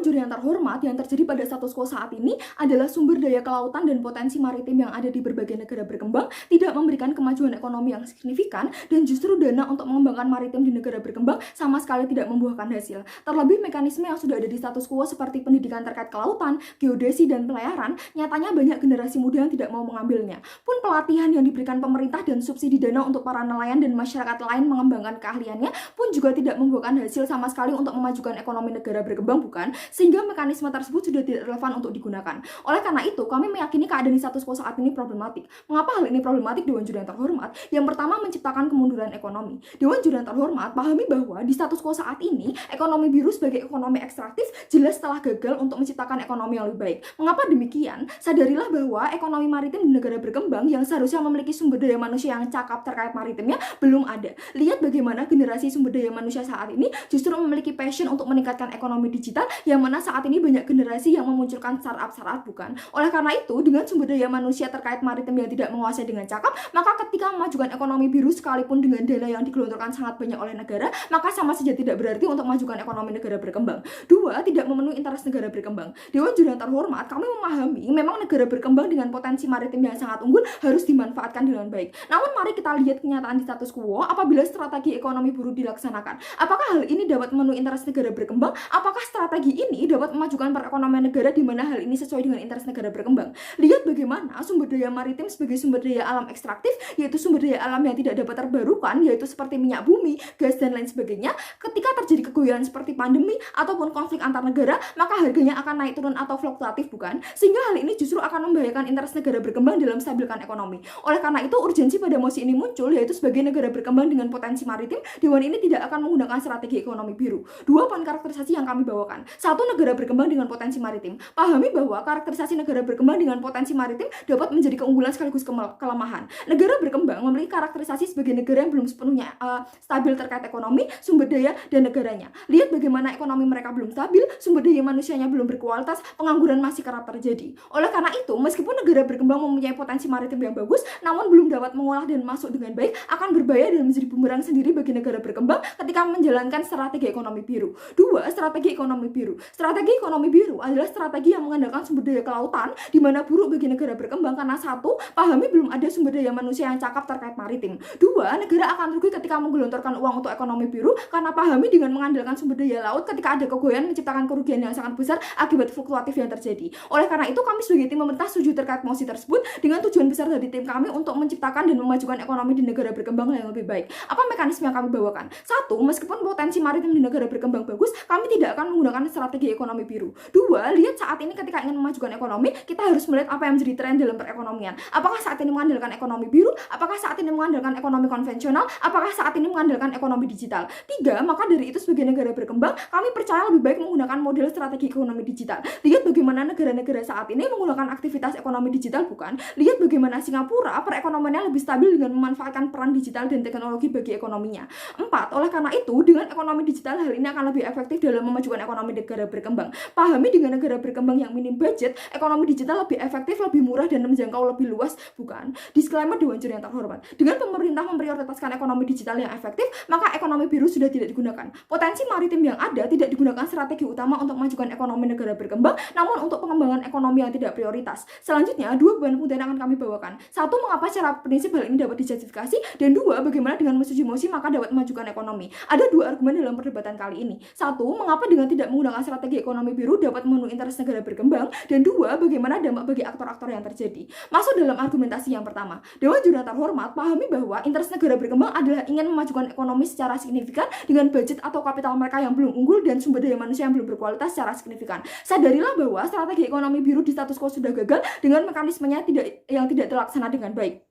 Juri yang terhormat, yang terjadi pada status quo saat ini adalah sumber daya kelautan dan potensi maritim yang ada di berbagai negara berkembang tidak memberikan kemajuan ekonomi yang signifikan, dan justru dana untuk mengembangkan maritim di negara berkembang sama sekali tidak membuahkan hasil. Terlebih mekanisme yang sudah ada di status quo seperti pendidikan terkait kelautan, geodesi, dan pelayaran, nyatanya banyak generasi muda yang tidak mau mengambilnya. Pun pelatihan yang diberikan pemerintah dan subsidi dana untuk para nelayan dan masyarakat lain mengembangkan keahliannya pun juga tidak membuahkan hasil sama sekali untuk memajukan ekonomi negara berkembang, bukan? Sehingga mekanisme tersebut sudah tidak relevan untuk digunakan. Oleh karena itu, kami meyakini keadaan di status quo saat ini problematik. Mengapa hal ini problematik, Dewan Juri yang terhormat? Yang pertama, menciptakan kemunduran ekonomi. Dewan Juri yang terhormat, pahami bahwa di status quo saat ini, ekonomi biru sebagai ekonomi ekstraktif jelas telah gagal untuk menciptakan ekonomi yang lebih baik. Mengapa demikian? Sadarilah bahwa ekonomi maritim di negara berkembang yang seharusnya memiliki sumber daya manusia yang cakap terkait maritimnya belum ada. Lihat bagaimana generasi sumber daya manusia saat ini justru memiliki passion untuk meningkatkan ekonomi digital, yang mana saat ini banyak generasi yang memunculkan startup, bukan? Oleh karena itu, dengan sumber daya manusia terkait maritim yang tidak menguasai dengan cakap, maka ketika memajukan ekonomi biru sekalipun dengan dana yang digelontorkan sangat banyak oleh negara, maka sama saja tidak berarti untuk memajukan ekonomi negara berkembang. Dua, tidak memenuhi interest negara berkembang. Dewan Juri yang terhormat, kami memahami memang negara berkembang dengan potensi maritim yang sangat unggul harus dimanfaatkan dengan baik. Namun mari kita lihat kenyataan di status quo apabila strategi ekonomi buruh dilaksanakan. Apakah hal ini dapat memenuhi interest negara berkembang? Apakah strategi ini dapat memajukan perekonomian negara di mana hal ini sesuai dengan interest negara berkembang? Lihat bagaimana sumber daya maritim sebagai sumber daya alam ekstraktif, yaitu sumber daya alam yang tidak dapat terbarukan, yaitu seperti minyak bumi, gas, dan lain sebagainya. Ketika terjadi kegoyaan seperti pandemi ataupun konflik antar negara, maka harganya akan naik turun atau fluktuatif, bukan? Sehingga hal ini justru akan membahayakan interest negara berkembang dalam stabilkan ekonomi. Oleh karena itu, urgensi pada mosi ini muncul, yaitu sebagai negara berkembang dengan potensi maritim, Dewan ini tidak akan menggunakan strategi ekonomi biru. Dua poin karakterisasi yang kami bawakan. Satu, negara berkembang dengan potensi maritim. Pahami bahwa karakterisasi negara berkembang dengan potensi maritim dapat menjadi keunggulan sekaligus kelemahan. Negara berkembang memiliki karakterisasi sebagai negara yang belum sepenuhnya stabil terkait ekonomi, sumber daya, dan negaranya. Lihat bagaimana ekonomi mereka belum stabil, sumber daya manusianya belum berkualitas, pengangguran masih kerap terjadi. Oleh karena itu, meskipun negara berkembang mempunyai potensi maritim yang bagus, namun belum dapat mengolah dan masuk dengan baik, akan berbahaya dan menjadi bumerang sendiri bagi negara berkembang ketika menjalankan strategi ekonomi biru. Dua, strategi ekonomi biru. Strategi ekonomi biru adalah strategi yang mengandalkan sumber daya kelautan, di mana buruk bagi negara berkembang karena satu, pahami belum ada sumber daya manusia yang cakap terkait maritim. Dua, negara akan rugi ketika menggelontorkan uang untuk ekonomi biru karena pahami dengan mengandalkan sumber daya laut ketika ada kegoyaan menciptakan kerugian yang sangat besar akibat fluktuatif yang terjadi. Oleh karena itu, kami sebagai tim pemerintah setuju terkait mosi tersebut dengan tujuan besar dari tim kami untuk menciptakan dan memajukan ekonomi di negara berkembang yang lebih baik. Apa mekanisme yang kami bawakan? Satu, meskipun potensi maritim di negara berkembang bagus, kami tidak akan menggunakan strategi ekonomi biru. Dua, lihat saat ini ketika ingin memajukan ekonomi, kita harus melihat apa yang menjadi tren dalam perekonomian. Apakah saat ini mengandalkan ekonomi biru? Apakah saat ini mengandalkan ekonomi konvensional? Apakah saat ini mengandalkan ekonomi digital? Tiga, maka dari itu sebagai negara berkembang, kami percaya lebih baik menggunakan model strategi ekonomi digital. Lihat bagaimana negara-negara saat ini menggunakan aktivitas ekonomi digital, bukan? Lihat bagaimana Singapura perekonomiannya lebih stabil dengan memanfaatkan peran digital dan teknologi bagi ekonominya. Empat, oleh karena itu, dengan ekonomi digital hal ini akan lebih efektif dalam memajukan ekonomi negara berkembang. Pahami dengan negara berkembang yang minim budget, ekonomi digital lebih efektif, lebih murah, dan menjangkau lebih luas, bukan? Disclaimer Dewan Juri yang terhormat. Dengan pemerintah memprioritaskan ekonomi digital yang efektif, maka ekonomi biru sudah tidak digunakan. Potensi maritim yang ada tidak digunakan strategi utama untuk memajukan ekonomi negara berkembang, namun untuk pengembangan ekonomi yang tidak prioritas. Selanjutnya, dua beban pembuktian akan kami bawakan. Satu, mengapa secara prinsip hal ini dapat dijustifikasi, dan dua, bagaimana dengan menyetujui mosi maka dapat memajukan ekonomi. Ada dua argumen dalam perdebatan kali ini. Satu, mengapa dengan tidak menggunakan strategi ekonomi biru dapat memenuhi interest negara berkembang, dan dua, bagaimana dampak bagi aktor-aktor yang terjadi. Masuk dalam argumentasi yang pertama. Dewan Juri yang terhormat, pahami bahwa interest negara berkembang adalah ingin memajukan ekonomi secara signifikan dengan budget atau kapital mereka yang belum unggul dan sumber daya manusia yang belum berkualitas secara signifikan. Sadarilah bahwa strategi ekonomi biru di status quo sudah gagal dengan mekanismenya yang tidak terlaksana dengan baik.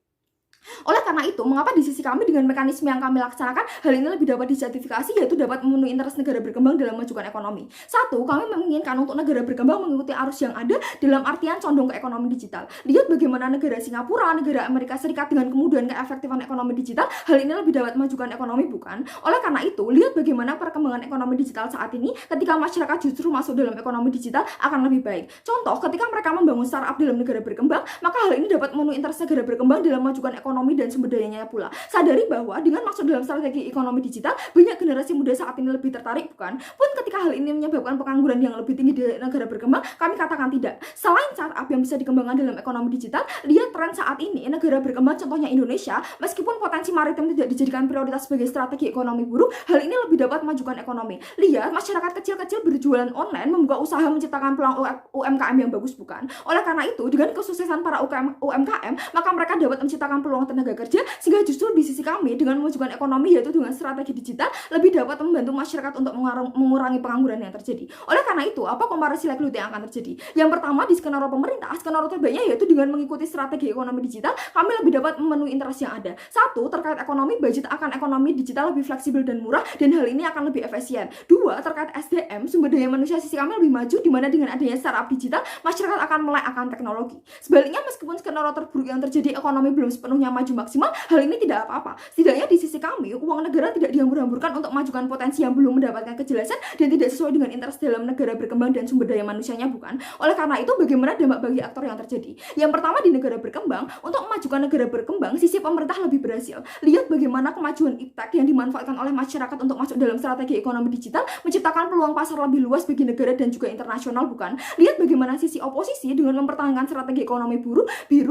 Oleh karena itu, mengapa di sisi kami dengan mekanisme yang kami laksanakan hal ini lebih dapat dijustifikasi, yaitu dapat memenuhi interest negara berkembang dalam memajukan ekonomi. Satu, kami menginginkan untuk negara berkembang mengikuti arus yang ada dalam artian condong ke ekonomi digital. Lihat bagaimana negara Singapura, negara Amerika Serikat dengan kemudahan keefektifan ekonomi digital, hal ini lebih dapat memajukan ekonomi, bukan? Oleh karena itu, lihat bagaimana perkembangan ekonomi digital saat ini ketika masyarakat justru masuk dalam ekonomi digital akan lebih baik. Contoh, ketika mereka membangun startup dalam negara berkembang, maka hal ini dapat memenuhi interest negara berkembang dalam memajukan ekonomi ekonomi dan sumber dayanya pula. Sadari bahwa dengan masuk dalam strategi ekonomi digital, banyak generasi muda saat ini lebih tertarik, bukan? Pun ketika hal ini menyebabkan pengangguran yang lebih tinggi di negara berkembang, kami katakan tidak. Selain startup yang bisa dikembangkan dalam ekonomi digital, lihat tren saat ini negara berkembang contohnya Indonesia, meskipun potensi maritim tidak dijadikan prioritas sebagai strategi ekonomi buruk, hal ini lebih dapat memajukan ekonomi. Lihat masyarakat kecil-kecil berjualan online membuka usaha menciptakan peluang UMKM yang bagus, bukan? Oleh karena itu, dengan kesuksesan para UMKM, maka mereka dapat menciptakan peluang tenaga kerja, sehingga justru di sisi kami dengan memajukan ekonomi yaitu dengan strategi digital lebih dapat membantu masyarakat untuk mengurangi pengangguran yang terjadi. Oleh karena itu, apa komparasi likelihood yang akan terjadi? Yang pertama, di skenario pemerintah, skenario terbaiknya yaitu dengan mengikuti strategi ekonomi digital, kami lebih dapat memenuhi interest yang ada. Satu, terkait ekonomi, budget akan ekonomi digital lebih fleksibel dan murah, dan hal ini akan lebih efisien. Dua, terkait SDM, sumber daya manusia sisi kami lebih maju, di mana dengan adanya startup digital, masyarakat akan melek akan teknologi. Sebaliknya, meskipun skenario terburuk yang terjadi ekonomi belum sepenuhnya maju maksimal, hal ini tidak apa-apa. Setidaknya di sisi kami, uang negara tidak dihambur-hamburkan untuk memajukan potensi yang belum mendapatkan kejelasan dan tidak sesuai dengan interest dalam negara berkembang dan sumber daya manusianya, bukan? Oleh karena itu, bagaimana dampak bagi aktor yang terjadi? Yang pertama, di negara berkembang, untuk memajukan negara berkembang, sisi pemerintah lebih berhasil. Lihat bagaimana kemajuan iptek yang dimanfaatkan oleh masyarakat untuk masuk dalam strategi ekonomi digital, menciptakan peluang pasar lebih luas bagi negara dan juga internasional, bukan? Lihat bagaimana sisi oposisi dengan mempertahankan strategi ekonomi biru,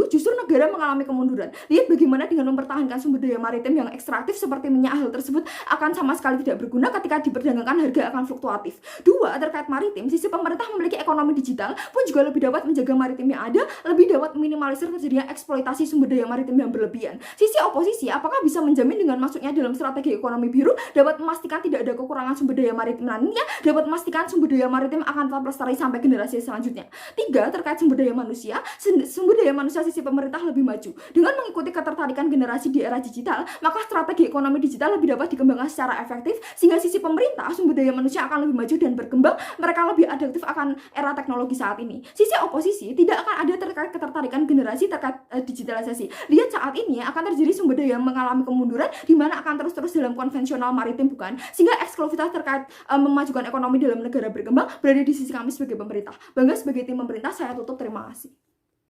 justru negara mengalami kemunduran. Lihat bagaimana dengan mempertahankan sumber daya maritim yang ekstraktif seperti minyak, hal tersebut akan sama sekali tidak berguna ketika diperdagangkan, harga akan fluktuatif. Dua, terkait maritim, sisi pemerintah memiliki ekonomi digital pun juga lebih dapat menjaga maritim yang ada, lebih dapat meminimalisir terjadinya eksploitasi sumber daya maritim yang berlebihan. Sisi oposisi, apakah bisa menjamin dengan masuknya dalam strategi ekonomi biru dapat memastikan tidak ada kekurangan sumber daya maritim nantinya, dapat memastikan sumber daya maritim akan tetap lestari sampai generasi selanjutnya. Tiga, terkait sumber daya manusia, sisi pemerintah lebih maju. Dengan mengikuti ketertarikan generasi di era digital, maka strategi ekonomi digital lebih dapat dikembangkan secara efektif, sehingga sisi pemerintah, sumber daya manusia akan lebih maju dan berkembang, mereka lebih adaptif akan era teknologi saat ini. Sisi oposisi, tidak akan ada terkait ketertarikan generasi terkait digitalisasi. Lihat saat ini akan terjadi sumber daya yang mengalami kemunduran, di mana akan terus-terus dalam konvensional maritim, bukan? Sehingga eksklusivitas terkait memajukan ekonomi dalam negara berkembang berada di sisi kami sebagai pemerintah. Bangga sebagai tim pemerintah, saya tutup, terima kasih.